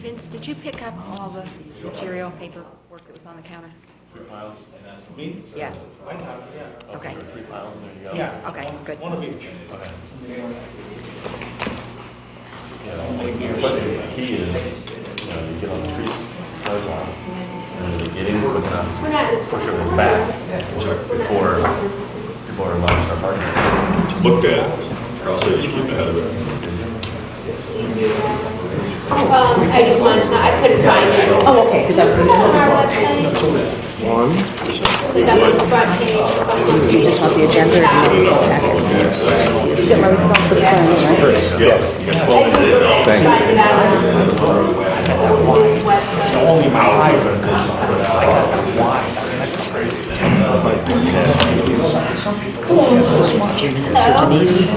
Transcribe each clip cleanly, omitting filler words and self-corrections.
Vince, did you pick up all the material, paperwork that was on the counter? 3 piles. Me? Yeah. I have it, yeah. Okay. 3 piles, and there you go. Yeah. Okay, good. One of each. Okay. Yeah, but the key is, you get on the street, close on, and they get in quick enough to push everything back before people are allowed to start parking. Looked at, I'll say just keep ahead of it. I just wanted to know, I couldn't find it. Oh, okay, because I put it On our website, One. we got the front page. Do you just want the agenda or do you want the whole packet? You got my response for the phone, right? Yes. I just couldn't find it on the website. Only my wife. A few minutes for Denise.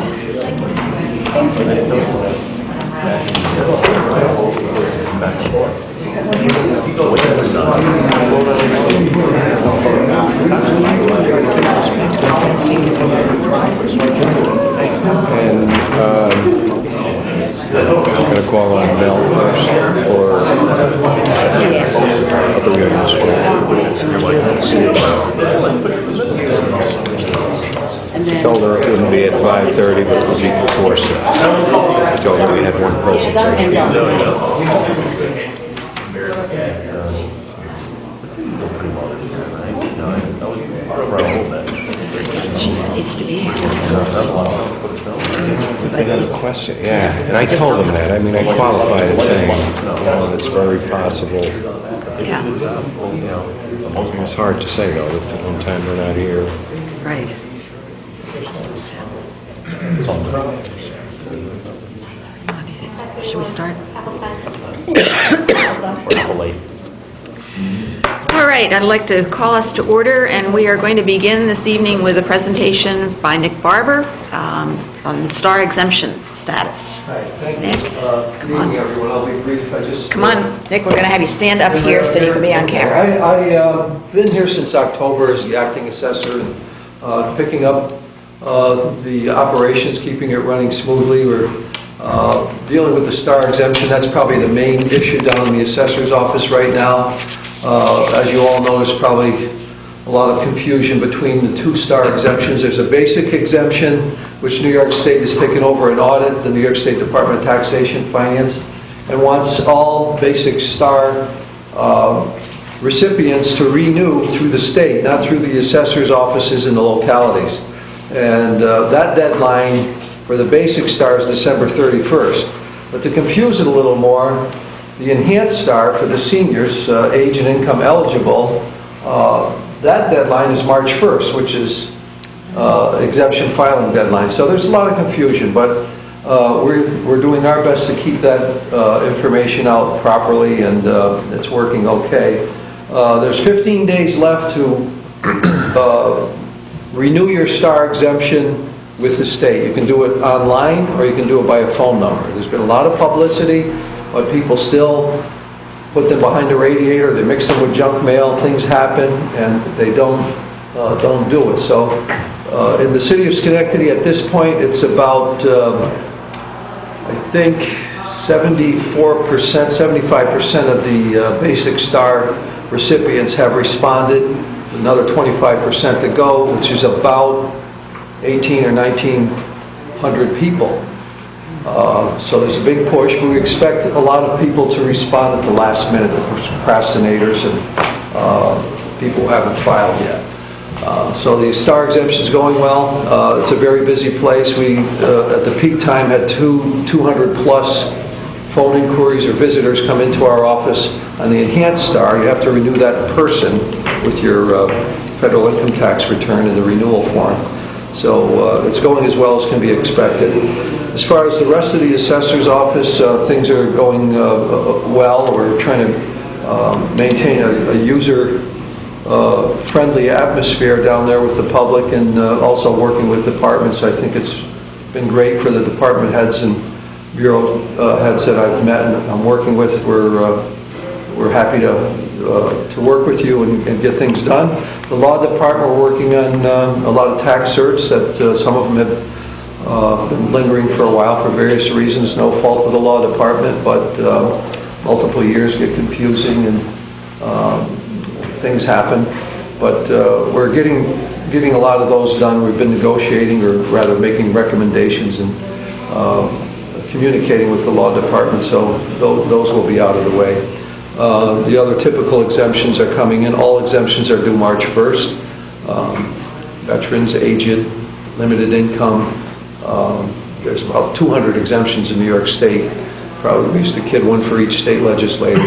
And I'm going to call on Mel first, or I'll do it this way. Told her it wouldn't be at 5:30, but it would be before 6. I told her we had one presentation. She needs to be here. I got a question, yeah, and I told them that. I mean, I qualified it saying, it's very possible. Yeah, It's hard to say, though, that one time they're not here. right. Should we start? All right, I'd like to call us to order, and we are going to begin this evening with a presentation by Nick Barber on star exemption status. Hi, thank Nick, you. come Good on. evening, everyone. I'll be brief. Come on, Nick, we're going to have you stand up here so you can be on camera. I've been here since October as the acting assessor, picking up the operations, keeping it running smoothly. We're dealing with the star exemption. That's probably the main issue down in the assessor's office right now. As you all know, there's probably a lot of confusion between the 2 star exemptions. There's a basic exemption, which New York State has taken over an audit, the New York State Department of Taxation Finance, and wants all basic star recipients to renew through the state, not through the assessor's offices in the localities. And that deadline for the basic star is December 31st. But to confuse it a little more, the enhanced star for the seniors, age and income eligible, that deadline is March 1st, which is exemption filing deadline. So there's a lot of confusion, but we're doing our best to keep that information out properly, and it's working okay. There's 15 days left to renew your star exemption with the state. You can do it online or you can do it by a phone number. There's been a lot of publicity, but people still put them behind the radiator, they mix them with junk mail, things happen, and they don't do it. So in the city of Schenectady at this point, it's about, I think, 74%, 75% of the basic star recipients have responded. Another 25% to go, which is about 18 or 1900 people. So there's a big push, but we expect a lot of people to respond at the last minute, the procrastinators and people who haven't filed yet. So the star exemption is going well. It's a very busy place. We, at the peak time, had 200 plus phone inquiries or visitors come into our office. On the enhanced star, you have to renew that person with your federal income tax return in the renewal form. So it's going as well as can be expected. As far as the rest of the assessor's office, things are going well. We're trying to maintain a user-friendly atmosphere down there with the public, and also working with departments. I think it's been great for the department heads and bureau heads that I've met and I'm working with. We're happy to work with you and get things done. The law department, we're working on a lot of tax certs that some of them have been lingering for a while for various reasons, no fault of the law department, but multiple years get confusing and things happen. But we're getting a lot of those done. We've been negotiating, or rather making recommendations and communicating with the law department, so those will be out of the way. The other typical exemptions are coming in. All exemptions are due March 1st. Veterans, aged, limited income. There's about 200 exemptions in New York State. Probably we used to kid one for each state legislator.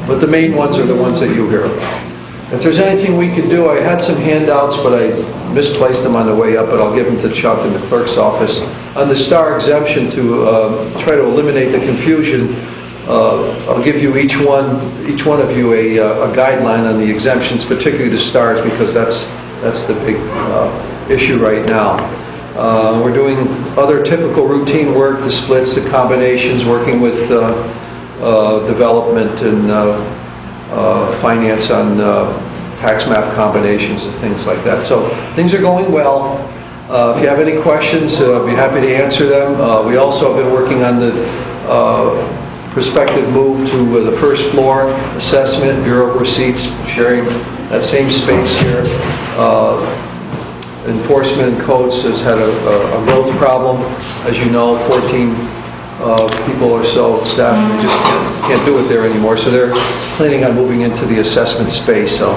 But the main ones are the ones that you hear about. If there's anything we could do, I had some handouts, but I misplaced them on the way up, but I'll give them to Chuck in the clerk's office. On the STAR exemption, to try to eliminate the confusion, I'll give you each one of you a guideline on the exemptions, particularly the STARs, because that's the big issue right now. We're doing other typical routine work, the splits, the combinations, working with development and finance on tax map combinations and things like that. So things are going well. If you have any questions, I'll be happy to answer them. We also have been working on the prospective move to the first floor assessment, Bureau of Receipts, sharing that same space here. Enforcement and codes has had a growth problem. As you know, 14 people or so staff, and they just can't do it there anymore. So they're planning on moving into the assessment space. So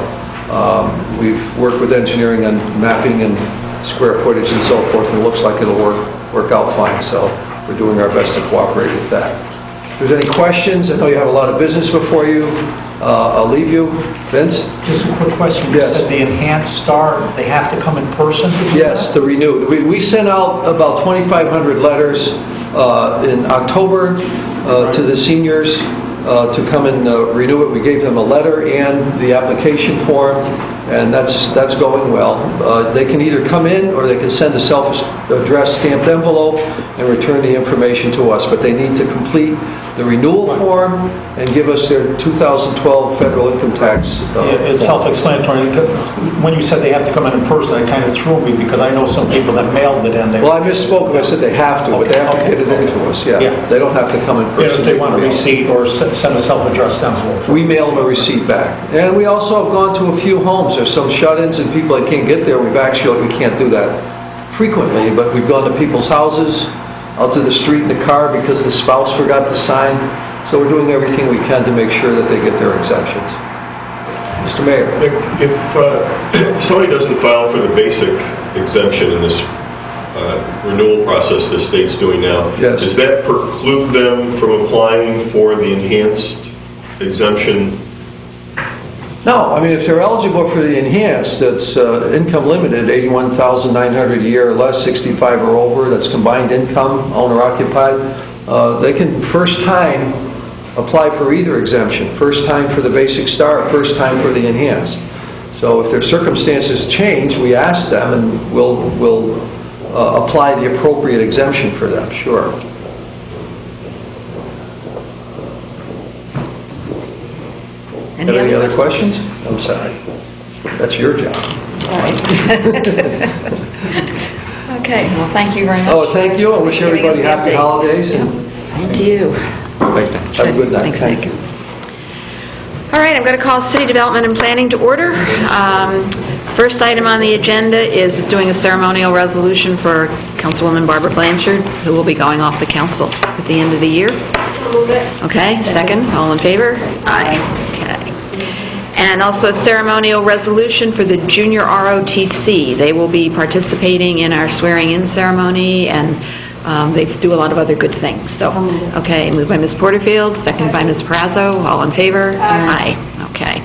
we've worked with engineering on mapping and square footage and so forth, and it looks like it'll work out fine. So we're doing our best to cooperate with that. If there's any questions, I know you have a lot of business before you. I'll leave you. Vince? Just a quick question. Yes. You said the enhanced STAR, they have to come in person? to do Yes, that? the renewed. We sent out about 2,500 letters in October to the seniors to come and renew it. We gave them a letter and the application form, and that's going well. They can either come in or they can send a self-addressed stamped envelope and return the information to us, but they need to complete the renewal form and give us their 2012 federal income tax. It's form. self-explanatory. When you said they have to come in person, it kind of threw me because I know some people that mailed it in. Well, I misspoke. I said they have to, but they have to get it into us, yeah. Yeah. They don't have to come in person. If they want a can mail. receipt or send a self-addressed envelope. We mail them a receipt back. And we also have gone to a few homes. There's some shut-ins and people that can't get there. We can't do that frequently, but we've gone to people's houses, out to the street in the car because the spouse forgot to sign. So we're doing everything we can to make sure that they get their exemptions. Mr. Mayor. Nick, if somebody doesn't file for the basic exemption in this renewal process the state's doing now, Yes. does that preclude them from applying for the enhanced exemption? No, I mean, if they're eligible for the enhanced, that's income limited, $81,900 a year or less, 65 or over, that's combined income, owner occupied, they can first time apply for either exemption, first time for the basic STAR, first time for the enhanced. So if their circumstances change, we ask them and we'll apply the appropriate exemption for them, sure. Any other questions? I'm sorry. That's your job. All right. Okay, well, thank you very much. Oh, thank you. I wish for giving us everybody the happy update. holidays. And Yeah, same to you. have a good night. Thanks, Thank Nick. you. All right, I'm going to call City Development and Planning to order. First item on the agenda is doing a ceremonial resolution for Councilwoman Barbara Blanchard, who will be going off the council at the end of the year. Okay, second, all in favor? Aye. Okay. And also a ceremonial resolution for the junior ROTC. They will be participating in our swearing-in ceremony, and they do a lot of other good things. So, okay, moved by Ms. Porterfield, second by Ms. Perazzo. All in favor? Aye. Okay.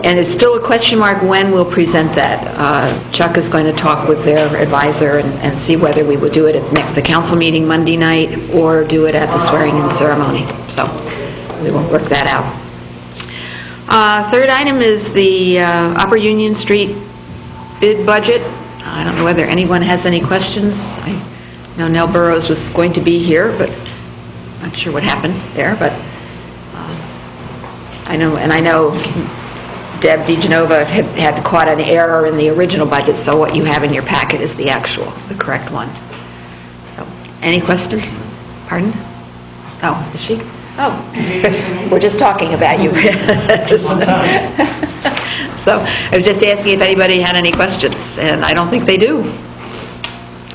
And it's still a question mark when we'll present that. Chuck is going to talk with their advisor and see whether we will do it at the council meeting Monday night or do it at the swearing-in ceremony. So we will work that out. Third item is the Upper Union Street bid budget. I don't know whether anyone has any questions. I know Nell Burrows was going to be here, but I'm not sure what happened there. But I know Deb DeGenova had caught an error in the original budget, so what you have in your packet is the correct one. So, any questions? Pardon? Oh, is she? Oh, we're just talking about you. So I was just asking if anybody had any questions, and I don't think they do.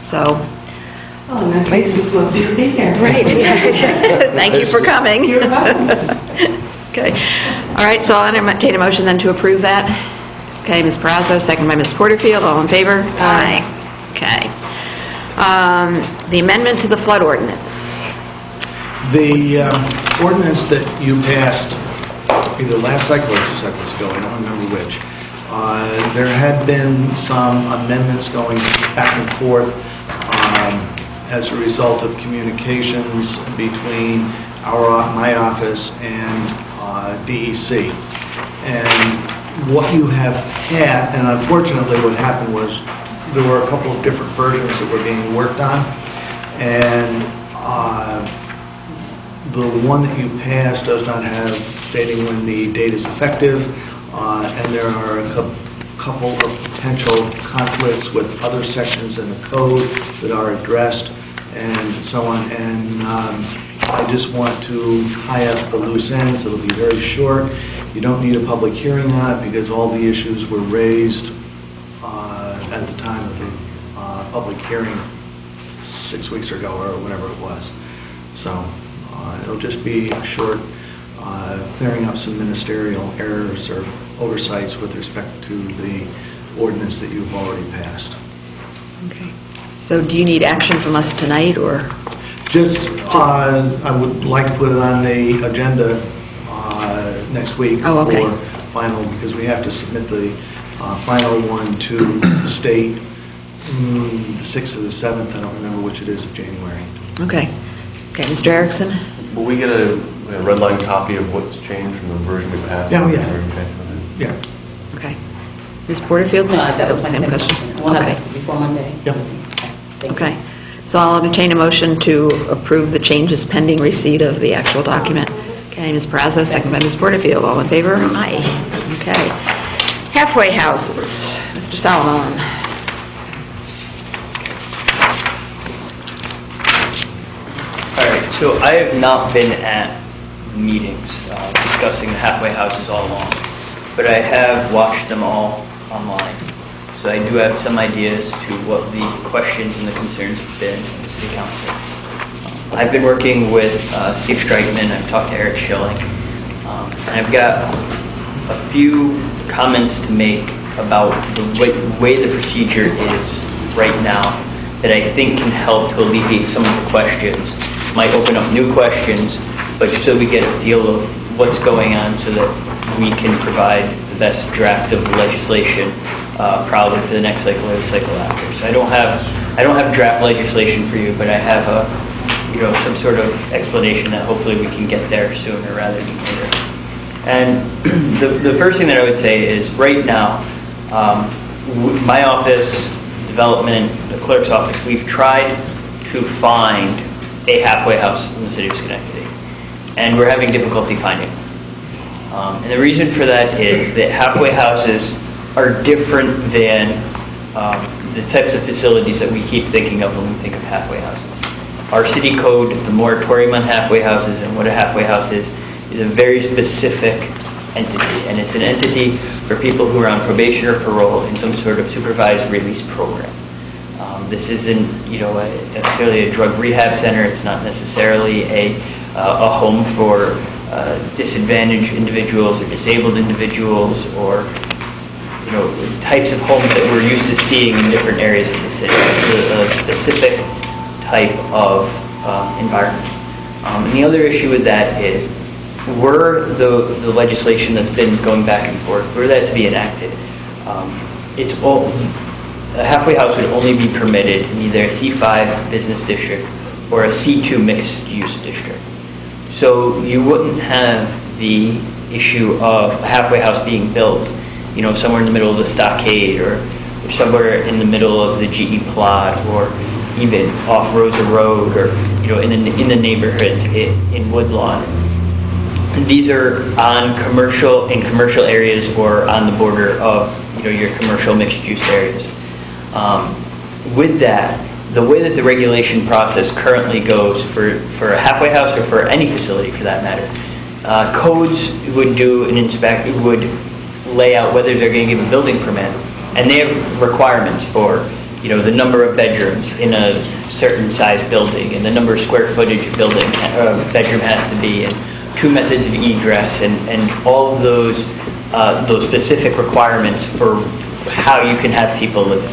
So, Oh, that makes us lovely to be here. right. Thank you for coming. You're welcome. Okay. All right, so I'll entertain a motion then to approve that. Okay, Ms. Perazzo, second by Ms. Porterfield. All in favor? Aye. Okay. The amendment to the flood ordinance. The ordinance that you passed either last cycle or 2 cycles ago, I don't remember which, there had been some amendments going back and forth as a result of communications between my office and DEC. And what you have had, and unfortunately what happened was there were a couple of different versions that were being worked on, and the one that you passed does not have stating when the date is effective, and there are a couple of potential conflicts with other sections in the code that are addressed and so on. And I just want to tie up the loose ends. It'll be very short. You don't need a public hearing on it because all the issues were raised at the time of the public hearing 6 weeks ago or whatever it was. So it'll just be short, clearing up some ministerial errors or oversights with respect to the ordinance that you've already passed. Okay. So do you need action from us tonight, or? Just, I would like to put it on the agenda next week Oh, okay. for final, because we have to submit the final one to the state the 6th or the 7th, I don't remember which it is, of January. Okay. Okay, Mr. Erickson? Will we get a red line copy of what's changed from the version we passed? Yeah, yeah. Okay. Yeah. Okay. Ms. Porterfield? That was my Same second question. question. We'll have Okay. it before Monday. Yep. Thank you. Okay. So I'll entertain a motion to approve the changes pending receipt of the actual document. Okay, Ms. Perazzo, second by Ms. Porterfield. All in favor? Aye. Okay. Halfway houses. Mr. Salamone. All right, so I have not been at meetings discussing the halfway houses all along, but I have watched them all online. So I do have some ideas to what the questions and the concerns have been in the City Council. I've been working with Steve Streitman, I've talked to Eric Schilling, and I've got a few comments to make about the way the procedure is right now that I think can help to alleviate some of the questions. Might open up new questions, but just so we get a feel of what's going on so that we can provide the best draft of the legislation probably for the next cycle or the cycle after. So I don't have draft legislation for you, but I have some sort of explanation that hopefully we can get there sooner rather than later. And the first thing that I would say is right now, my office, development, the clerk's office, we've tried to find a halfway house in the city of Schenectady, and we're having difficulty finding them. And the reason for that is that halfway houses are different than the types of facilities that we keep thinking of when we think of halfway houses. Our city code, the moratorium on halfway houses and what a halfway house is a very specific entity, and it's an entity for people who are on probation or parole in some sort of supervised release program. This isn't, necessarily a drug rehab center. It's not necessarily a home for disadvantaged individuals or disabled individuals, or types of homes that we're used to seeing in different areas of the city. It's a specific type of environment. And the other issue with that is, were the legislation that's been going back and forth, were that to be enacted, a halfway house would only be permitted in either a C5 business district or a C2 mixed use district. So you wouldn't have the issue of a halfway house being built, somewhere in the middle of the stockade or somewhere in the middle of the GE plot, or even off Rosa Road, or in the neighborhoods in Woodlawn. These are in commercial areas or on the border of your commercial mixed use areas. With that, the way that the regulation process currently goes for a halfway house or for any facility for that matter, codes would do an inspection, would lay out whether they're going to give a building permit, and they have requirements for, you know, the number of bedrooms in a certain size building, and the number of square footage a building bedroom has to be, and 2 methods of egress, and all of those specific requirements for how you can have people living.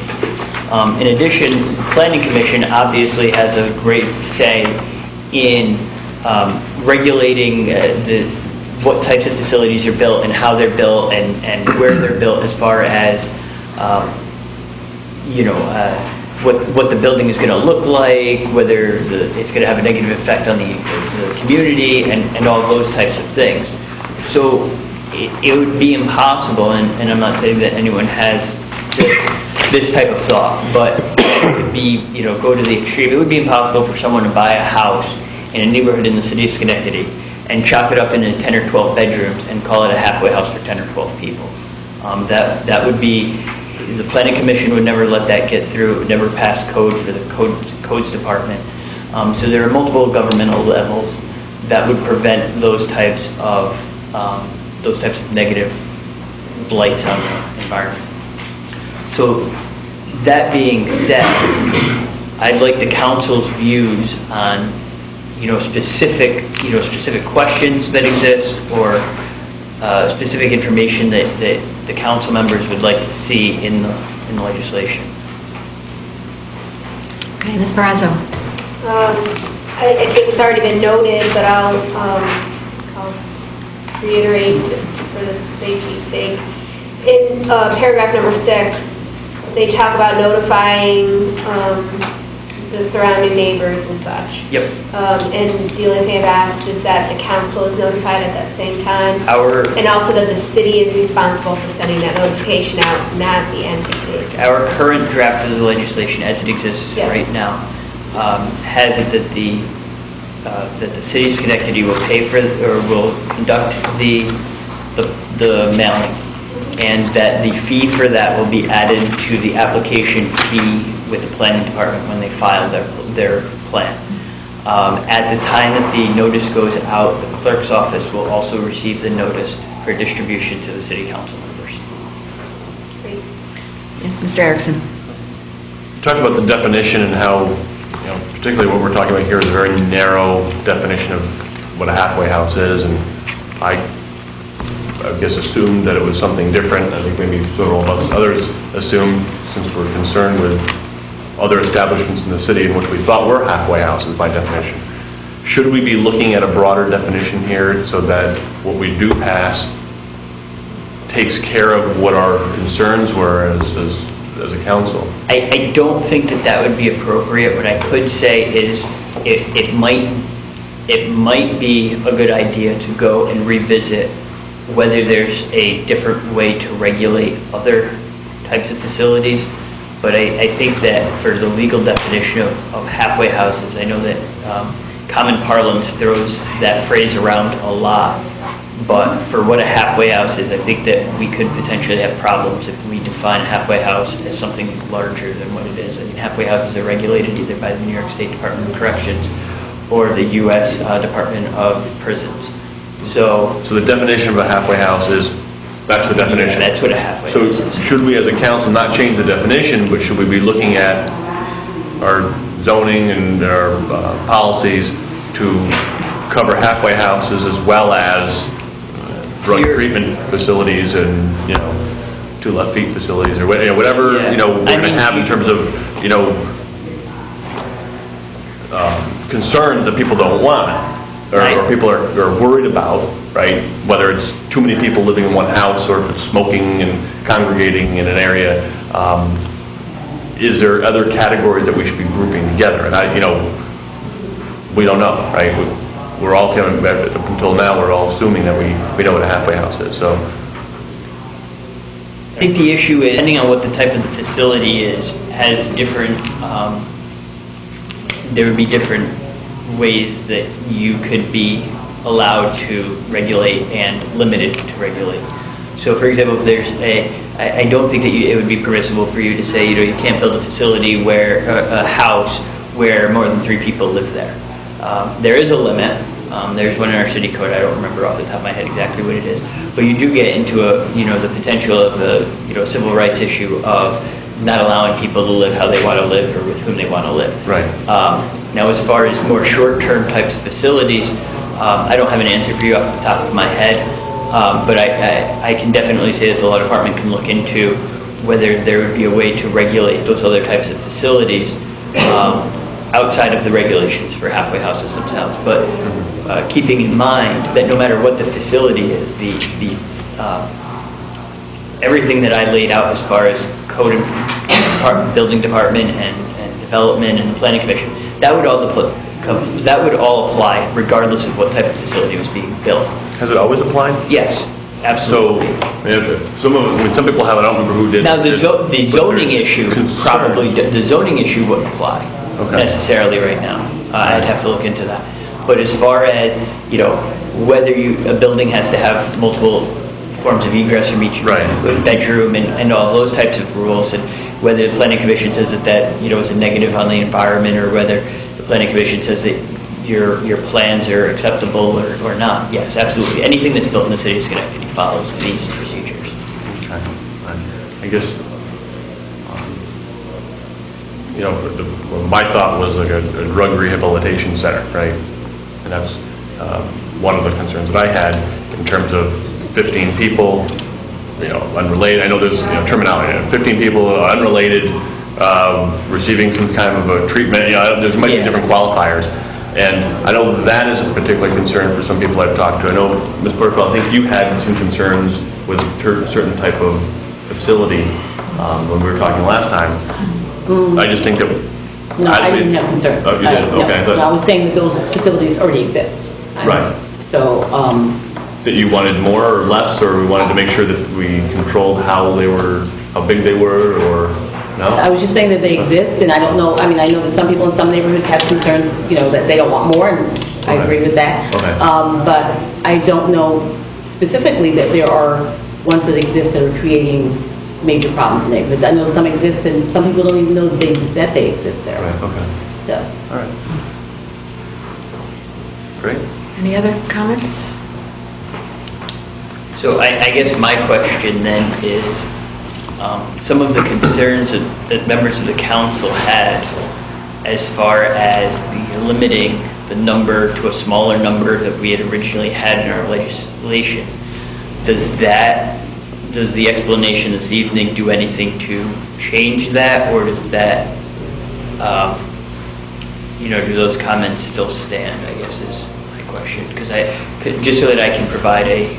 In addition, the Planning Commission obviously has a great say in regulating what types of facilities are built and how they're built and where they're built, as far as what the building is going to look like, whether it's going to have a negative effect on the community, and all those types of things. So it would be impossible, and I'm not saying that anyone has this type of thought, but it could be, go to the extreme. It would be impossible for someone to buy a house in a neighborhood in the city of Schenectady and chop it up into 10 or 12 bedrooms and call it a halfway house for 10 or 12 people. That would be, the Planning Commission would never let that get through. It would never pass code for the codes department. So there are multiple governmental levels that would prevent those types of negative blights on the environment. So that being said, I'd like the council's views on specific questions that exist, or specific information that the council members would like to see in the legislation. Okay, Ms. Barrazo. I think it's already been noted, but I'll reiterate just for the safety's sake. In paragraph number 6, they talk about notifying the surrounding neighbors and such. Yep. And the only thing I've asked is that the council is notified at that same time. And also that the city is responsible for sending that notification out, not the entity. Our current draft of the legislation, as it exists right now, has it that the city of Schenectady will pay for, or will conduct the mailing, and that the fee for that will be added to the application fee with the planning department when they file their plan. At the time that the notice goes out, the clerk's office will also receive the notice for distribution to the city council members. Great. Yes, Mr. Erickson. You talked about the definition and how, particularly what we're talking about here is a very narrow definition of what a halfway house is, and I guess assumed that it was something different. I think maybe several of us others assumed, since we're concerned with other establishments in the city in which we thought were halfway houses by definition. Should we be looking at a broader definition here so that what we do pass takes care of what our concerns were as a council? I don't think that would be appropriate. What I could say is it might be a good idea to go and revisit whether there's a different way to regulate other types of facilities. But I think that for the legal definition of halfway houses, I know that common parlance throws that phrase around a lot. But for what a halfway house is, I think that we could potentially have problems if we define a halfway house as something larger than what it is. I mean, halfway houses are regulated either by the New York State Department of Corrections or the U.S. Department of Prisons. So the definition of a halfway house that's the definition. Yeah, that's what a halfway house is. So should we as a council not change the definition, but should we be looking at our zoning and our policies to cover halfway houses as well as drug treatment facilities and, 2 left feet facilities or whatever, we're going to have in terms of, concerns that people don't want or people are worried about, right? Whether it's too many people living in one house or if it's smoking and congregating in an area. Is there other categories that we should be grouping together? And we don't know, right? We're all up until now, we're all assuming that we know what a halfway house is. So I think the issue is, depending on what the type of the facility is, has different, there would be different ways that you could be allowed to regulate and limited to regulate. So for example, if there's I don't think that it would be permissible for you to say, you can't build a facility where, a house where more than 3 people live there. There is a limit. There's one in our city code. I don't remember off the top of my head exactly what it is. But you do get into the potential of a, civil rights issue of not allowing people to live how they want to live or with whom they want to live. Right. Now, as far as more short-term types of facilities, I don't have an answer for you off the top of my head, but I can definitely say that the law department can look into whether there would be a way to regulate those other types of facilities outside of the regulations for halfway houses themselves. But keeping in mind that no matter what the facility is, everything that I laid out as far as code and building department and development and planning commission, that would all apply regardless of what type of facility was being built. Has it always applied? Yes, absolutely. So, some people have, I don't remember who did. Now, the zoning issue the zoning issue wouldn't apply necessarily right now. I'd have to look into that. But as far as, whether a building has to have multiple forms of egress from each bedroom and all those types of rules, and whether the planning commission says that is a negative on the environment, or whether the planning commission says that your plans are acceptable or not. Yes, absolutely. Anything that's built in the city of Schenectady follows these procedures. Okay. I guess, my thought was like a drug rehabilitation center, right? And that's one of the concerns that I had in terms of 15 people, unrelated. I know there's terminology. 15 people unrelated, receiving some kind of a treatment. There might be different qualifiers. And I know that is a particular concern for some people I've talked to. I know, Ms. Porterfield, I think you had some concerns with a certain type of facility when we were talking last time. I just think that... No, I didn't have concerns. Oh, you did? Okay. No, I was saying that those facilities already exist. Right. So... that you wanted more or less, or we wanted to make sure that we controlled how big they were, or... No? I was just saying that they exist, and I don't know, I know that some people in some neighborhoods have concerns, that they don't want more, and I agree with that. Okay. But I don't know specifically that there are ones that exist that are creating major problems in neighborhoods. I know some exist, and some people don't even know that they exist there. Right, okay. So. All right. Great. Any other comments? So I guess my question then is, some of the concerns that members of the council had as far as the limiting the number to a smaller number that we had originally had in our legislation, does the explanation this evening do anything to change that, or does that, do those comments still stand, I guess is my question. Because just so that I can provide a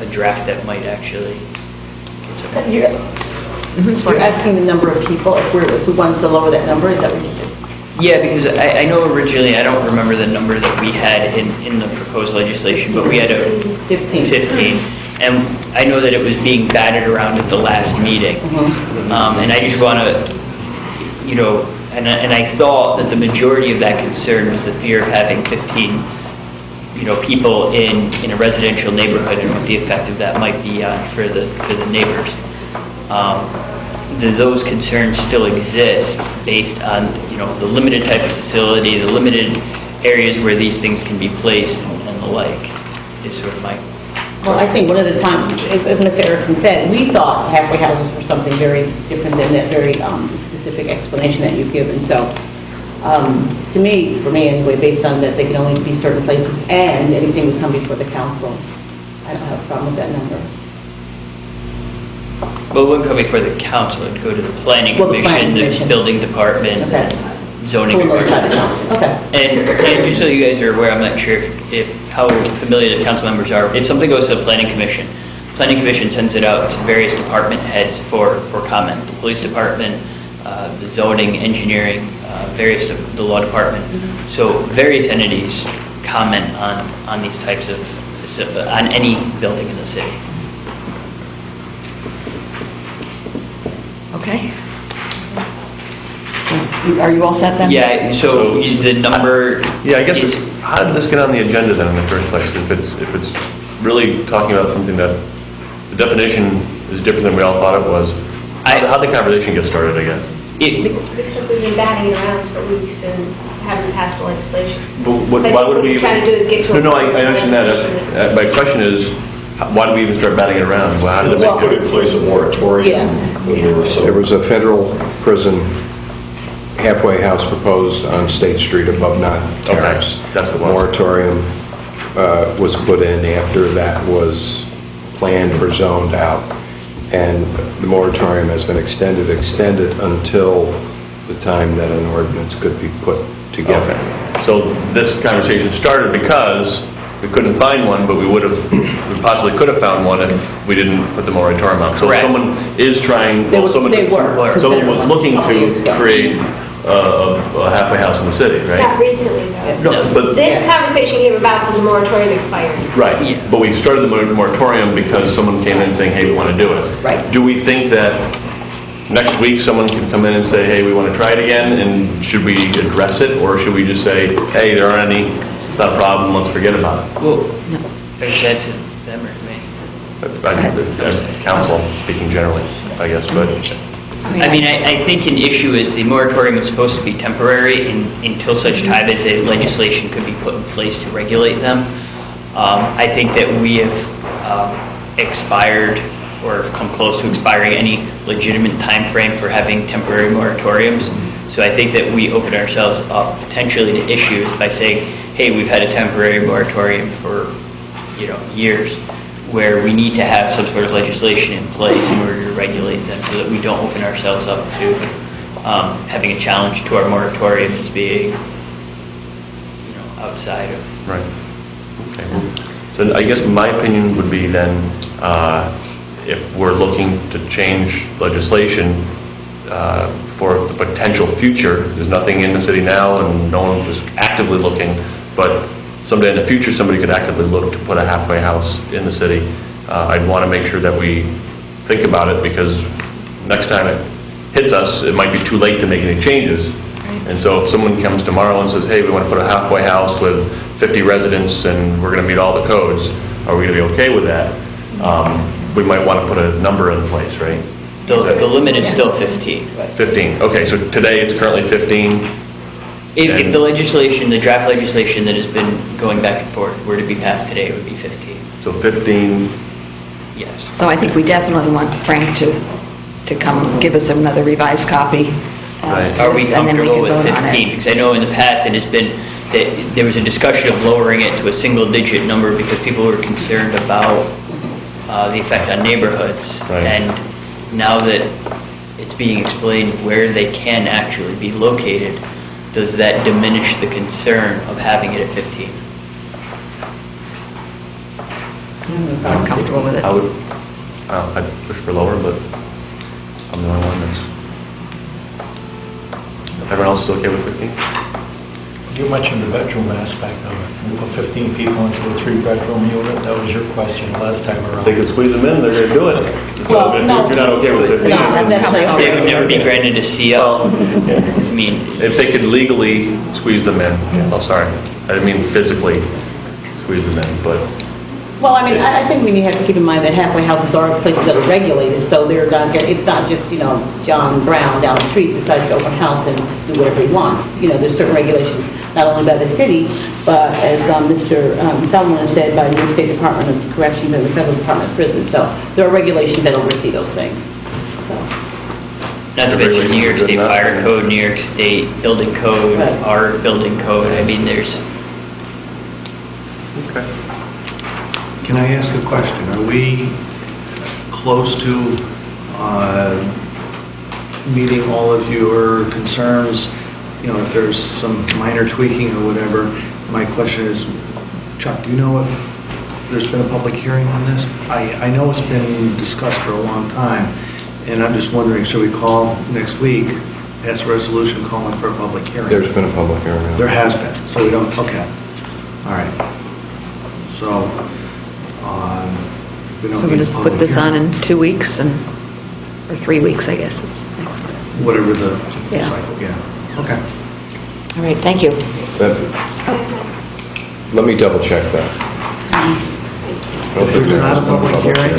draft that might actually get some... You're asking the number of people, if we wanted to lower that number, is that what you did? Yeah, because I know originally, I don't remember the number that we had in the proposed legislation, but we had 15. And I know that it was being batted around at the last meeting. And I just want to, and I thought that the majority of that concern was the fear of having 15 people in a residential neighborhood and what the effect of that might be for the neighbors. Do those concerns still exist based on the limited type of facility, the limited areas where these things can be placed, and the like? Is sort of my... Well, I think one of the times, as Mr. Erickson said, we thought halfway houses were something very different than that very specific explanation that you've given. So, to me, for me anyway, based on that they can only be certain places and anything would come before the council, I don't have a problem with that number. Well, it wouldn't come before the council, it would go to the planning commission, the building department, zoning department. Okay. And just so you guys are aware, I'm not sure how familiar the council members are. If something goes to the planning commission sends it out to various department heads for comment. The police department, the zoning, engineering, various the law department. So various entities comment on these types of on any building in the city. Okay. So, are you all set then? Yeah, so the number... Yeah, I guess how did this get on the agenda then in the first place? If it's really talking about something that the definition is different than we all thought it was. How'd the conversation get started, I guess? Because we've been batting it around for weeks and haven't passed the legislation. But So I why think would what we we're trying to do is get to a... No, I understand that. My question is, why do we even start batting it around? Well, how did Let's it put in place a moratorium. when we were so- There was a federal prison halfway house proposed on State Street above Knott Terrace. that's what it was. Moratorium was put in after that was planned or zoned out, and the moratorium has been extended until the time that an ordinance could be put together. Okay. So this conversation started because we couldn't find one, but we possibly could have found one if we didn't put the moratorium on. So if Correct. someone is trying, They someone were. was looking Couple years to ago. create a halfway house in the city, Not right? recently, though. No, but This conversation came about because the moratorium expired. right. Yeah. But we started the moratorium because someone came in saying, "Hey, we want to do it." Right. Do we think that next week someone can come in and say, "Hey, we want to try it again," and should we address it, or should we just say, "Hey, there aren't any, it's not a problem, let's forget about it"? Well, is that to them or me? As council, speaking generally, I guess, but I mean, I think an issue is the moratorium is supposed to be temporary until such time as a legislation could be put in place to regulate them. I think that we have expired or come close to expiring any legitimate time frame for having temporary moratoriums. So I think that we open ourselves up potentially to issues by saying, hey, we've had a temporary moratorium for, years, where we need to have some sort of legislation in place in order to regulate them so that we don't open ourselves up to having a challenge to our moratorium as being, outside of... right. Okay. So I guess my opinion would be then, if we're looking to change legislation for the potential future, there's nothing in the city now and no one is actively looking, but someday in the future somebody could actively look to put a halfway house in the city. I'd want to make sure that we think about it, because next time it hits us, it might be too late to make any changes. And so if someone comes tomorrow and says, hey, we want to put a halfway house with 50 residents and we're going to meet all the codes, are we going to be okay with that? We might want to put a number in place, right? The limit is still 15. 15. Okay, so today it's currently 15. If the legislation, the draft legislation that has been going back and forth were to be passed today, it would be 15. So 15. Yes. So I think we definitely want Frank to come give us another revised copy. Right. Are we and then comfortable with can vote on it. 15? Because I know in the past it has been, that there was a discussion of lowering it to a single-digit number because people were concerned about the effect on neighborhoods. Right. And now that it's being explained where they can actually be located, does that diminish the concern of having it at 15? I'm comfortable with it. I'd push for lower, but I'm the only one that's... Everyone else is okay with 15? You mentioned the bedroom aspect of it. We put 15 people into a 3-bedroom unit. That was your question last time around. If they could squeeze them in, they're going to do it. So Well, if no. you're not okay with 15... No, that's probably They would never be granted a CO. I mean, If they could legally squeeze them in, oh, sorry, I didn't mean physically squeeze them in, but... Well, I mean, I think we have to keep in mind that halfway houses are places that are regulated, so they're not, it's not just, John Brown down the street decides to open a house and do whatever he wants. There's certain regulations, not only by the city, but as Mr. Salamone said, by the New York State Department of Corrections and the Federal Department of Prisons. So there are regulations that oversee those things. So. not to mention New York State Fire Code, New York State Building Code, Right. our building code. I mean, there's... Okay. Can I ask a question? Are we close to meeting all of your concerns? If there's some minor tweaking or whatever, my question is, Chuck, do you know if there's been a public hearing on this? I know it's been discussed for a long time, and I'm just wondering, should we call next week, pass a resolution calling for a public hearing? There's been a public hearing. There has been, so we don't, okay. All right. So, if we don't So we'll need a just put public this on hearing, in 2 weeks or 3 weeks, I guess it's next one. whatever the Yeah. cycle, yeah. Okay. All right, thank you. Let me double check that. If it's not a public hearing,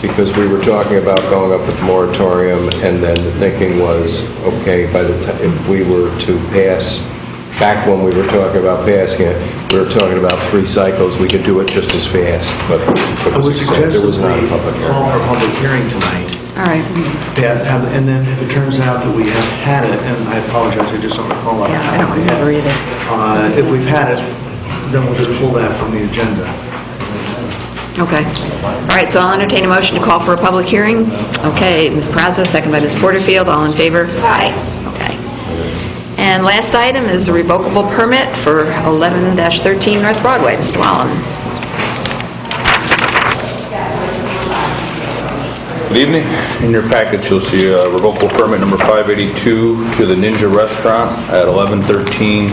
Because we were talking about going up with moratorium, and then the thinking was, okay, by the time, if we were to pass, back when we were talking about passing it, we were talking about 3 cycles, we could do it just as fast, but I would suggest there that was not a public we hearing. call for a public hearing tonight. All right. And then if it turns out that we have had it, and I apologize, I just don't recall that. Yeah, I don't remember either. If we've had it, then we'll just pull that from the agenda. Okay. All right, so I'll entertain a motion to call for a public hearing. Okay, Ms. Praza, second by Ms. Porterfield, all in favor? Aye. Okay. And last item is a revocable permit for 11-13 North Broadway. Mr. Wallin. Good evening. In your package, you'll see a revocable permit number 582 to the Ninja Restaurant at 1113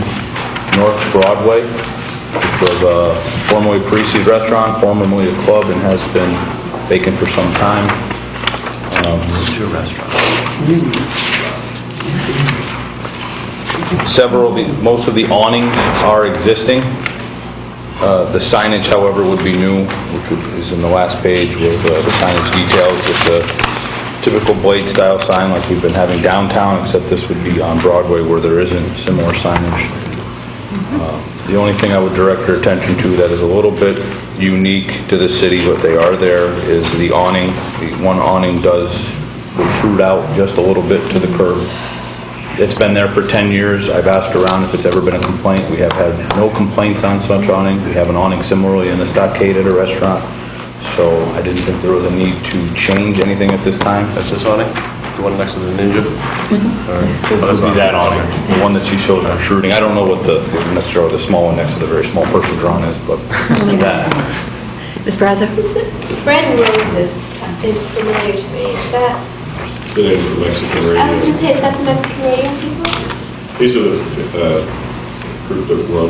North Broadway, which was formerly a pre-seed restaurant, formerly a club, and has been vacant for some time. Ninja restaurant. Most of the awnings are existing. The signage, however, would be new, which is in the last page with the signage details. It's a typical blade-style sign like we've been having downtown, except this would be on Broadway where there isn't similar signage. The only thing I would direct your attention to that is a little bit unique to the city, but they are there, is the awning. The one awning does protrude out just a little bit to the curb. It's been there for 10 years. I've asked around if it's ever been a complaint. We have had no complaints on such awning. We have an awning similarly in the stockade at a restaurant. So I didn't think there was a need to change anything at this time. That's this awning? The one next to the Ninja? It would be that awning, the one that she shows protruding. I don't know what necessarily the small one next to the very small person drawing is, but that. Ms. Braza? Bread and Roses is familiar to me. Is that, The name of the Mexican I was going to radio. say, is that the Mexican radio people? These are the group that run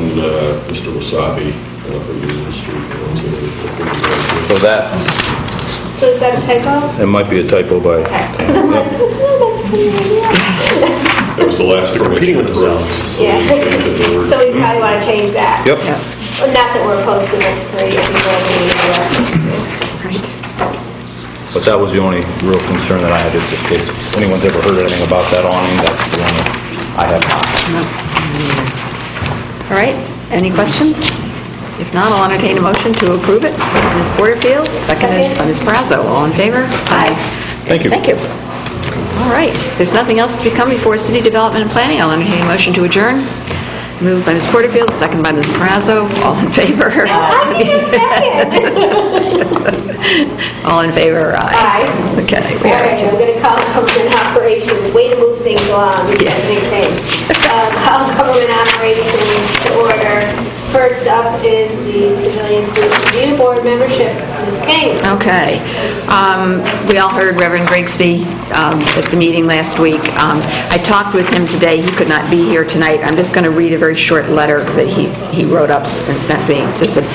Mr. Wasabi up on Union Street. So that, So is that a typo? it might be a typo by, Because I'm like, isn't that Mexican radio? That was the last Repeating connection. themselves. Yeah. So we probably want to change that. yep. Well, not that we're opposed to Mexican radio people. Right. But that was the only real concern that I had, is just in case anyone's ever heard anything about that awning, that's the one that I have not. All right, any questions? If not, I'll entertain a motion to approve it. Ms. Porterfield, seconded by Ms. Brazo. All in favor? Aye. Thank you. Thank you. All right, if there's nothing else to come before City Development and Planning, I'll entertain a motion to adjourn. Moved by Ms. Porterfield, seconded by Ms. Brazo. All in favor? I'll give you a second. All in favor? Aye. Okay, we All are right, I'm going to call government operations, way to move things along. Yes. Call government operations to order. First up is the Civilian School Review Board membership. Ms. King. Okay. We all heard Reverend Grigsby at the meeting last week. I talked with him today. He could not be here tonight. I'm just going to read a very short letter that he wrote up and sent me. It said,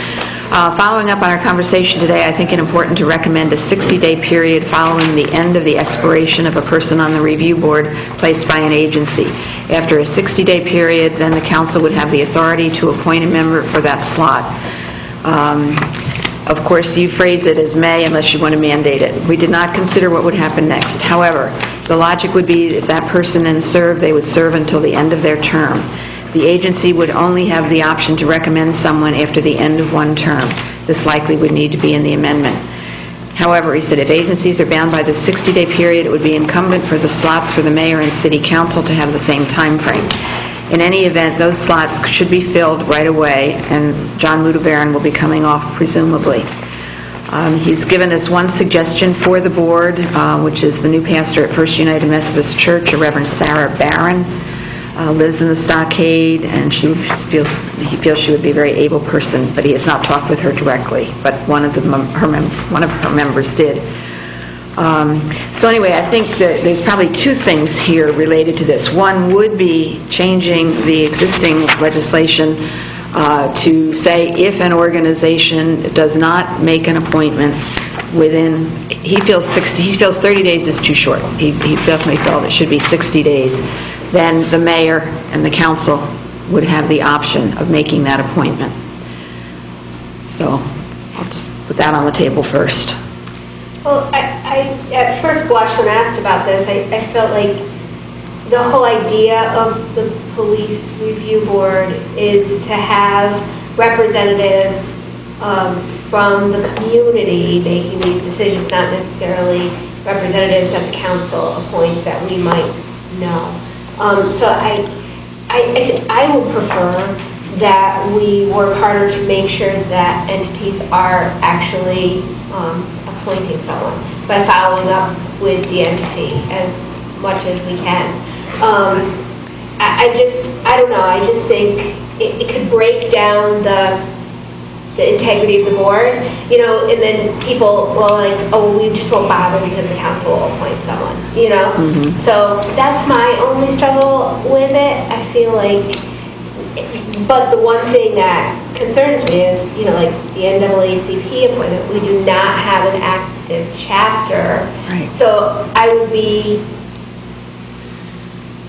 following up on our conversation today, I think it important to recommend a 60-day period following the end of the expiration of a person on the review board placed by an agency. After a 60-day period, then the council would have the authority to appoint a member for that slot. Of course, you phrase it as may unless you want to mandate it. We did not consider what would happen next. However, the logic would be if that person then served, they would serve until the end of their term. The agency would only have the option to recommend someone after the end of one term. This likely would need to be in the amendment. However, he said if agencies are bound by the 60-day period, it would be incumbent for the slots for the mayor and city council to have the same time frame. In any event, those slots should be filled right away, and John Ludobaron will be coming off presumably. He's given us one suggestion for the board, which is the new pastor at First United Methodist Church, a Reverend Sarah Barron. Lives in the Stockade, and he feels she would be a very able person, but he has not talked with her directly, but one of her members did. So anyway, I think that there's probably two things here related to this. One would be changing the existing legislation to say if an organization does not make an appointment within, he feels 30 days is too short. He definitely felt it should be 60 days. Then the mayor and the council would have the option of making that appointment. So I'll just put that on the table first. Well, I at first blush when asked about this. I felt like the whole idea of the police review board is to have representatives from the community making these decisions, not necessarily representatives that the council appoints that we might know. So I would prefer that we work harder to make sure that entities are actually appointing someone by following up with the entity as much as we can. I don't know, I just think it could break down the integrity of the board, you know, and then people will like, oh, we just won't bother because the council will appoint someone, you know? So that's my only struggle with it. I feel like, but the one thing that concerns me is, you know, like the NAACP appointment, we do not have an active chapter. Right. So I would be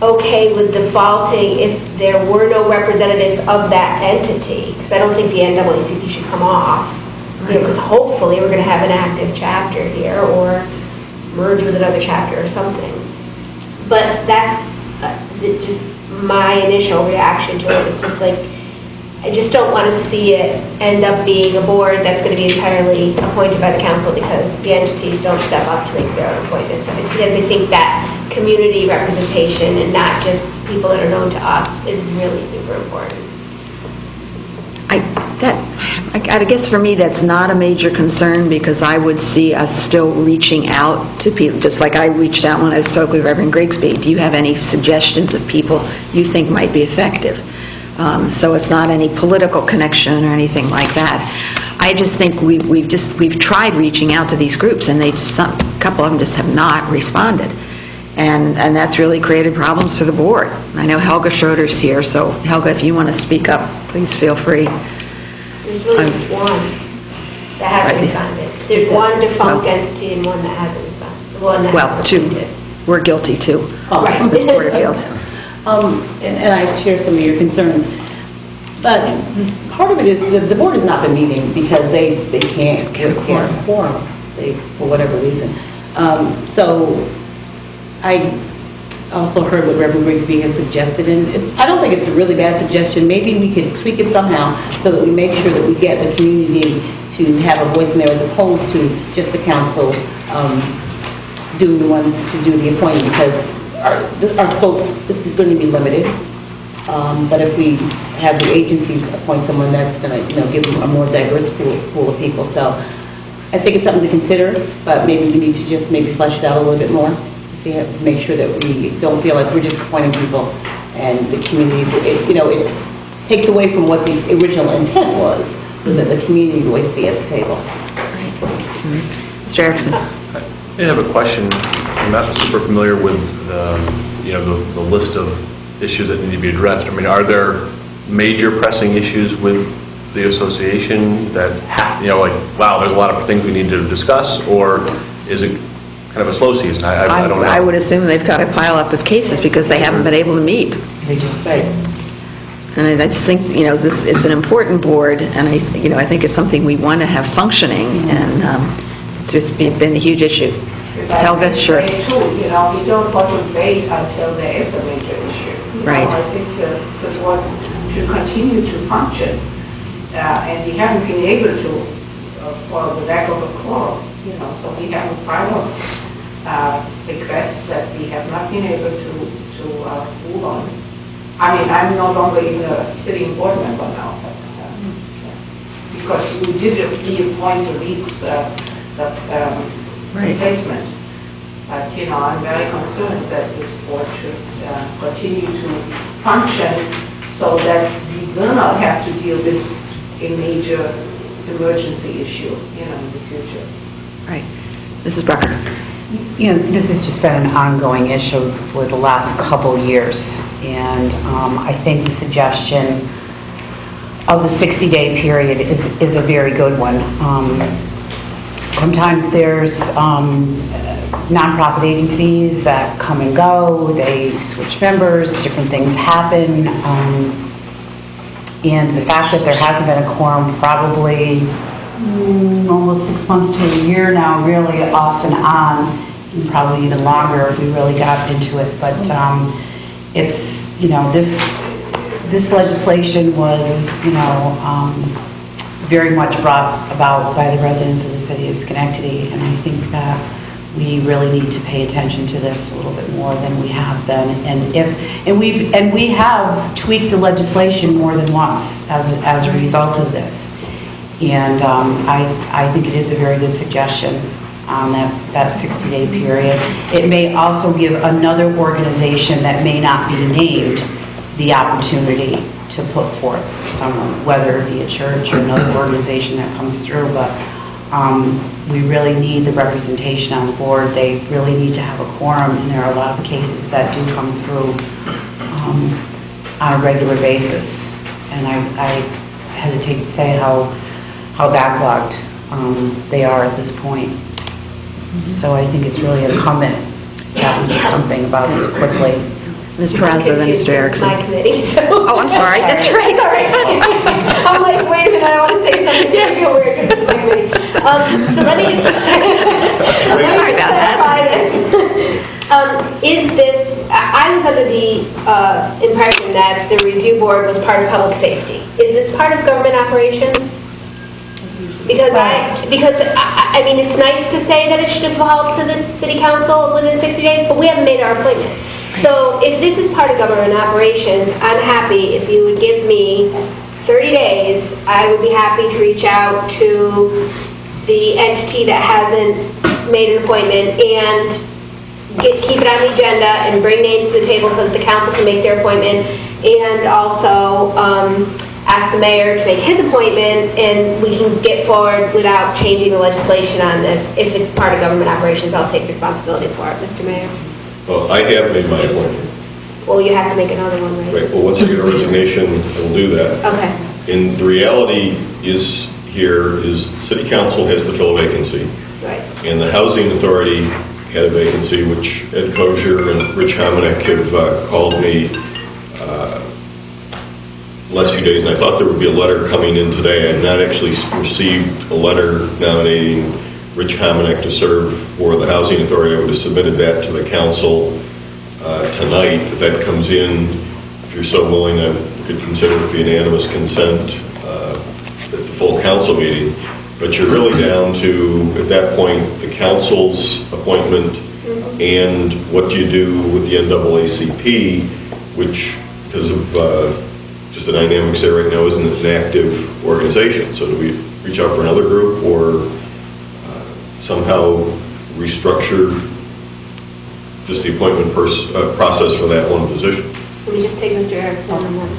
okay with defaulting if there were no representatives of that entity, because I don't think the NAACP should come off. You know, because hopefully we're going to have an active chapter here or merge with another chapter or something. But that's just my initial reaction to it. It's just like, I just don't want to see it end up being a board that's going to be entirely appointed by the council because the entities don't step up to make their own appointments. I mean, because they think that community representation and not just people that are known to us is really super important. I guess for me, that's not a major concern because I would see us still reaching out to people, just like I reached out when I spoke with Reverend Grigsby. Do you have any suggestions of people you think might be effective? So it's not any political connection or anything like that. I just think we've tried reaching out to these groups, and a couple of them just have not responded. And that's really created problems for the board. I know Helga Schroeder's here, so Helga, if you want to speak up, please feel free. There's really one that hasn't responded. There's one defunct entity and one that hasn't responded. The one that hasn't two. responded. We're guilty too. Right. This Porterfield. And I share some of your concerns. But part of it is the board has not been meeting because they can't quorum for whatever reason. So I also heard what Reverend Grigsby has suggested, and I don't think it's a really bad suggestion. Maybe we could tweak it somehow so that we make sure that we get the community to have a voice in there as opposed to just the council doing the ones to do the appointing, because our scope is going to be limited. But if we have the agencies appoint someone, that's going to give them a more diverse pool of people. So I think it's something to consider, but maybe we need to just maybe flesh it out a little bit more. To make sure that we don't feel like we're just appointing people and the community, it takes away from what the original intent was that the community voice be at the table. Mr. Erickson. I have a question. I'm not super familiar with the list of issues that need to be addressed. I mean, are there major pressing issues with the association that have, wow, there's a lot of things we need to discuss, or is it kind of a slow season? I don't know. I would assume they've got a pile up of cases because they haven't been able to meet. Right. And I just think, it's an important board, and I think it's something we want to have functioning, and it's just been a huge issue. Helga, sure. Too, we don't want to wait until there is a major issue. Right. I think the board should continue to function, and we haven't been able to, for the lack of a quorum. So we have a pile of requests that we have not been able to move on. I mean, I'm no longer even a sitting board member now, because we did reappoint the leads replacement. But I'm very concerned that this board should continue to function so that we will not have to deal with a major emergency issue, in the future. Right. Mrs. Brucker. This has just been an ongoing issue for the last couple years, and I think the suggestion of the 60-day period is a very good one. Sometimes there's nonprofit agencies that come and go, they switch members, different things happen, and the fact that there hasn't been a quorum probably almost 6 months to a year now, really off and on, and probably even longer if we really got into it. But it's, this legislation was, very much brought about by the residents of the city of Schenectady, and I think that we really need to pay attention to this a little bit more than we have been. And we have tweaked the legislation more than once as a result of this. And I think it is a very good suggestion on that 60-day period. It may also give another organization that may not be named the opportunity to put forth someone, whether it be a church or another organization that comes through. But we really need the representation on the board. They really need to have a quorum, and there are a lot of cases that do come through on a regular basis. And I hesitate to say how backlogged they are at this point. So I think it's really incumbent that we do something about this quickly. Ms. Peraza, then Mr. Erickson. My committee, so. Oh, I'm sorry. That's right. That's all right. I'm like, wait a minute, I want to say something. I feel weird because it's my committee. So let me just Sorry about clarify this. Is this, I was under the impression that the review board was part of public safety. Is this part of government operations? Because I mean, it's nice to say that it should devolve to the city council within 60 days, but we haven't made our appointment. So if this is part of government operations, I'm happy if you would give me 30 days. I would be happy to reach out to the entity that hasn't made an appointment and keep it on the agenda and bring names to the table so that the council can make their appointment, and also ask the mayor to make his appointment, and we can get forward without changing the legislation on this. If it's part of government operations, I'll take responsibility for it, Mr. Mayor. Well, I have made my appointment. Well, you have to make another one, right? Right, well, once I get a resignation, I will do that. Okay. And the reality is the city council has to fill a vacancy. Right. And the housing authority had a vacancy, which Ed Kosher and Rich Hominick have called me the last few days, and I thought there would be a letter coming in today. I had not actually received a letter nominating Rich Hominick to serve for the housing authority. I would have submitted that to the council tonight. If that comes in, if you're so willing, I could consider it for unanimous consent at the full council meeting. But you're really down to, at that point, the council's appointment and what you do with the NAACP, which, because of just the dynamics there right now, isn't an active organization. So do we reach out for another group or somehow restructure just the appointment process for that one position? Let me just take Mr. Erickson on that.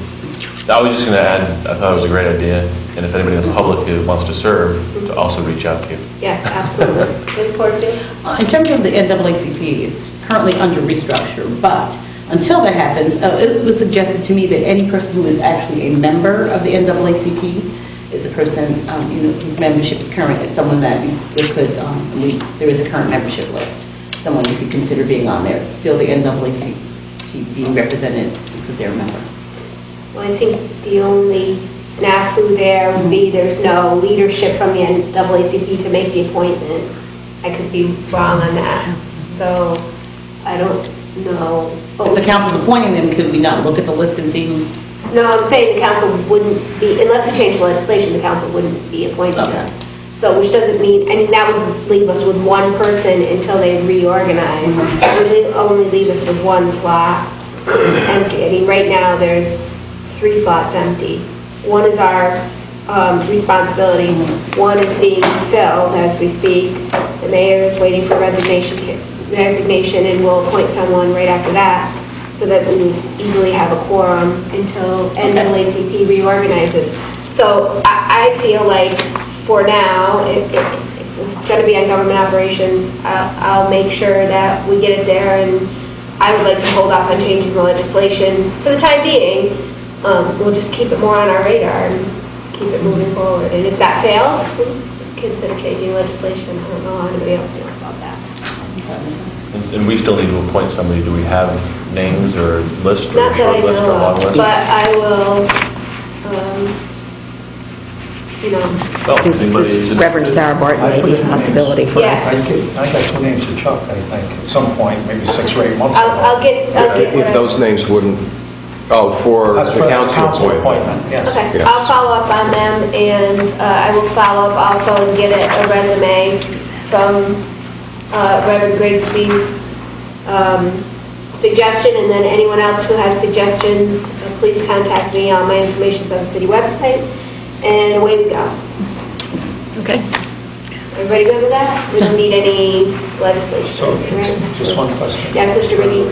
I was just going to add, I thought it was a great idea, and if anybody in the public who wants to serve, to also reach out to you. Yes, absolutely. Ms. Porter? In terms of the NAACP, it's currently under restructure, but until that happens, it was suggested to me that any person who is actually a member of the NAACP is a person whose membership is current, is someone that there is a current membership list, someone you could consider being on there. It's still the NAACP being represented because they're a member. Well, I think the only snafu there would be there's no leadership from the NAACP to make the appointment. I could be wrong on that. So I don't know. If the council's appointing them, could we not look at the list and see who's... No, I'm saying the council wouldn't be, unless we change the legislation, the council wouldn't be appointing them. So, which doesn't mean, I mean, that would leave us with one person until they reorganize. It would only leave us with one slot empty. I mean, right now, there's 3 slots empty. One is our responsibility. One is being filled as we speak. The mayor is waiting for resignation, and we'll appoint someone right after that, so that we easily have a quorum until NAACP reorganizes. So I feel like for now, if it's going to be on government operations, I'll make sure that we get it there, and I would like to hold off on changing the legislation for the time being. We'll just keep it more on our radar and keep it moving forward. And if that fails, we'll consider changing legislation. I don't know how anybody else feels about that. And we still need to appoint somebody. Do we have names or list or Not that I short list or know long of, list? but I will Is Reverend Sarah Barton would be a possibility for Yes. us. I got 2 names for Chuck, I think, at some point, maybe 6 or 8 months ago. I'll get If those names wouldn't, for That's the for the council appointment. yes. Okay, Yes. I'll follow up on them, and I will follow up also and get a resume from Reverend Grigsby's suggestion, and then anyone else who has suggestions, please contact me. All my information's on the city website, and away we go. Okay. Everybody good with that? We don't need any legislation. So, right? just one question. Yes, Mr. Ricky.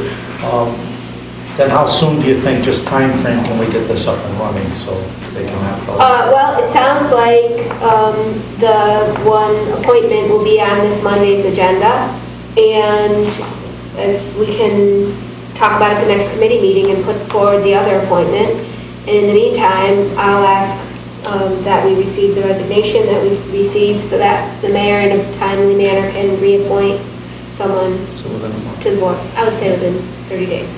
Then how soon do you think, just time frame, can we get this up and running so they can have... Well, it sounds like the one appointment will be on this Monday's agenda, and as we can talk about at the next committee meeting and put forward the other appointment. And in the meantime, I'll ask that we receive the resignation that we received so that the mayor in a timely manner can reappoint someone So within a month. to the board. I would say within 30 days.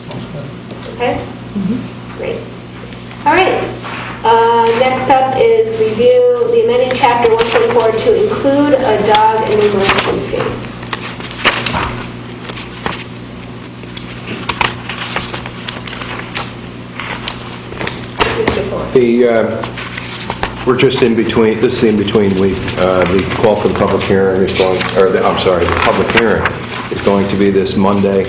Sounds good. Okay? Great. All right. Next up is review the amending chapter 124 to include a dog enumeration fee. Mr. Thorne. We're just in between, this is in between week. The call for the public hearing is going, the public hearing is going to be this Monday.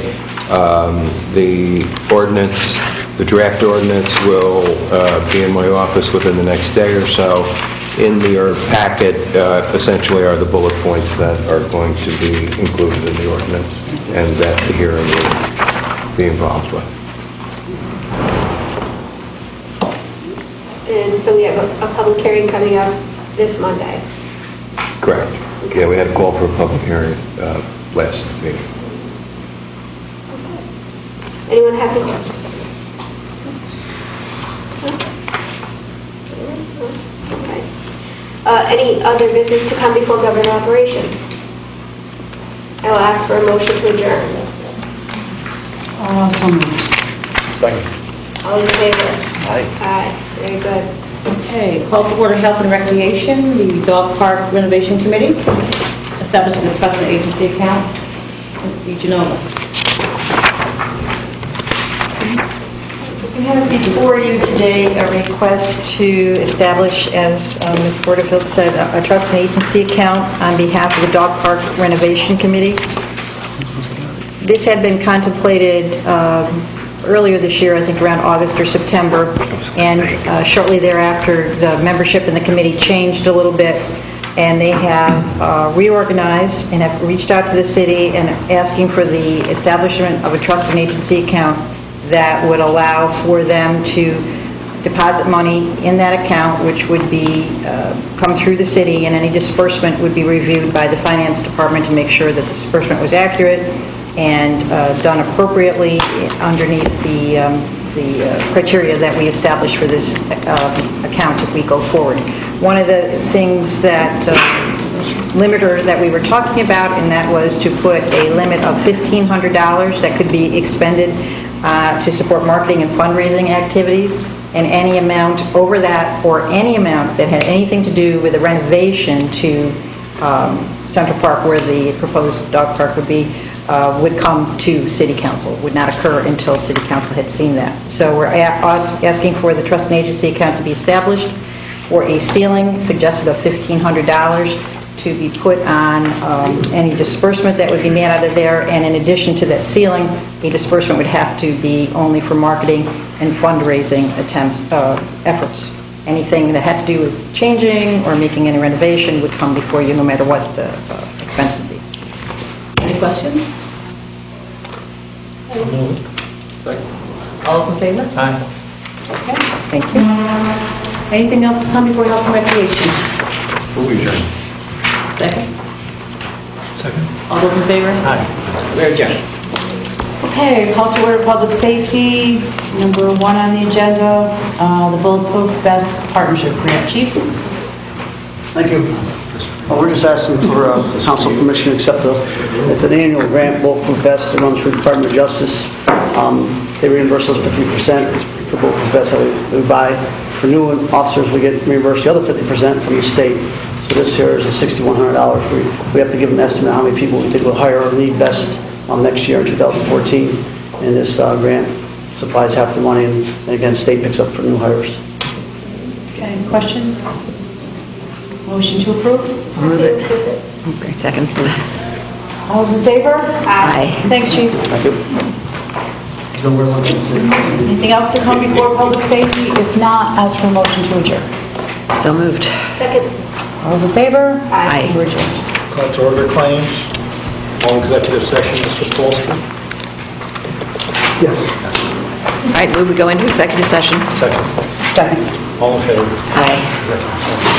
The ordinance, the draft ordinance will be in my office within the next day or so. In your packet, essentially are the bullet points that are going to be included in the ordinance and that the hearing will be involved with. And so we have a public hearing coming up this Monday. Correct. Yeah, we had a call for a public hearing last meeting. Anyone have any questions on this? Okay. Any other business to come before government operations? I will ask for a motion to adjourn. Second. All those in favor? Aye. Aye. Very good. Okay, call to order Health and Recreation, the Dog Park Renovation Committee, establishing a trust and agency account. Ms. DeGenova. We have before you today a request to establish, as Ms. Porterfield said, a trust and agency account on behalf of the Dog Park Renovation Committee. This had been contemplated earlier this year, I think around August or September, and shortly thereafter the membership in the committee changed a little bit, and they have reorganized and have reached out to the city and asking for the establishment of a trust and agency account that would allow for them to deposit money in that account, which would be come through the city, and any disbursement would be reviewed by the finance department to make sure that the disbursement was accurate and done appropriately underneath the criteria that we established for this account if we go forward. One of the things that limiter that we were talking about, and that was to put a limit of $1,500 that could be expended to support marketing and fundraising activities, and any amount over that or any amount that had anything to do with the renovation to Central Park, where the proposed dog park would be, would come to City Council, would not occur until City Council had seen that. So we're asking for the trust and agency account to be established for a ceiling suggested of $1,500 to be put on any disbursement that would be made out of there, and in addition to that ceiling, a disbursement would have to be only for marketing and fundraising efforts. Anything that had to do with changing or making any renovation would come before you, no matter what the expense would be. Any questions? Second. All those in favor? Aye. Thank you. Anything else to come before Health and Recreation? Who adjourned? Second? Second. All those in favor? Aye. We're adjourned. Okay, call to order public safety, number 1 on the agenda, the Bulletproof Vest Partnership Grant. Chief? Thank you. Well, we're just asking for council permission to accept it's an annual grant, Bulletproof Vest, that runs through the Department of Justice. They reimburse us 50% for Bulletproof Vests that we buy. For new officers, we get reimbursed the other 50% from the state. So this here is the $6,100. We have to give an estimate how many people we think will hire or need best next year in 2014. And this grant supplies half the money, and again, state picks up for new hires. Okay, any questions? Motion to approve? Move it. Okay, second. All those in favor? Aye. Thanks, Chief. Thank you. Anything else to come before public safety? If not, ask for a motion to adjourn. So moved. Second. All those in favor? Aye. We're adjourned. Call to order claims. All executive session, Mr. Polster. Yes. All right, move we go into executive session. Second. Second. All in favor? Aye. Executive session.